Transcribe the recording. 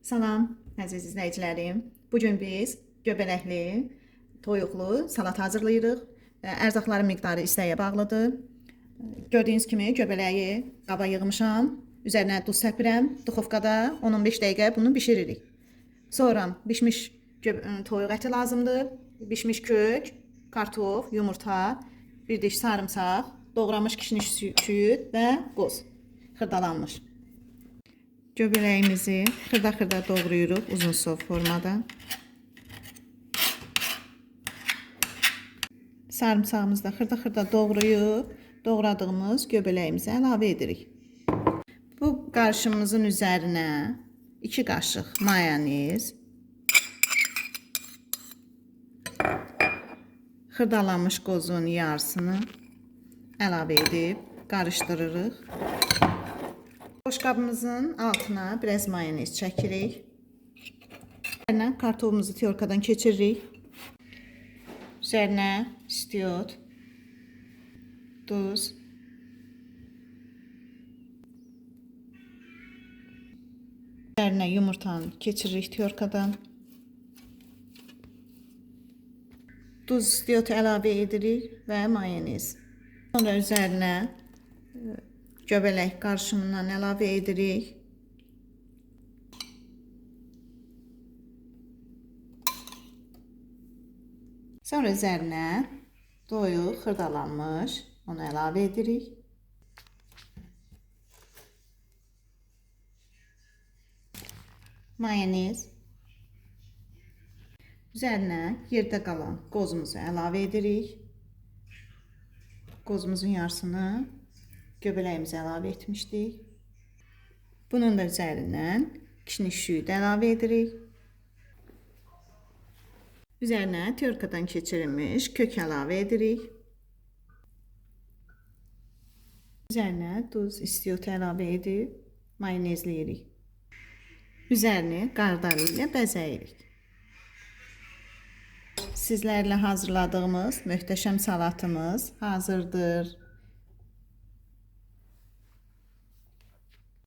Salam, əziz izləyicilərim. Bugün biz göbələkli, toyuqlu salat hazırlayırıq. Ərzaqların miqdarı isteğə bağlıdır. Gördüyünüz kimi göbələyi qaba yığmışam. Üzərinə duz səpirəm. Duxovkada 10-15 dəqiqə bunu bişiririk. Sonra bişmiş toyuq əti lazımdır. Bişmiş kök, kartof, yumurta, bir diş sarımsaq, doğramış kişniş süd və qoz xırdalanmış. Göbələyimizi xırda-xırda doğrayırıq uzun sov formada. Sarımsağımızı da xırda-xırda doğrayıb doğradığımız göbələyimizi əlavə edirik. Bu qarışımımızın üzərinə 2 qaşıq mayonez, xırdalanmış qozun yarısını əlavə edib qarışdırırıq. Boşqabımızın altına biraz mayonez çəkirik. Üzərinə kartofumuzu tyorkadan keçiririk. Üzərinə istiot, duz, üzərinə yumurtanı keçiririk tyorkadan. Duz, istiotu əlavə edirik və mayonez. Sonra üzərinə göbələk qarışımından əlavə edirik. Sonra üzərinə toyuq xırdalanmış, onu əlavə edirik. Mayonez. Üzərinə yerdə qalan qozumuzu əlavə edirik. Qozumuzun yarısını göbələyimizi əlavə etmişdik. Bunun da üzərindən kişniş süd əlavə edirik. Üzərinə tyorkadan keçirilmiş kök əlavə edirik. Üzərinə duz, istiot əlavə edib mayonezləyirik. Üzərini qardalı ilə bəzəyirik. Sizlərlə hazırladığımız möhtəşəm salatımız hazırdır.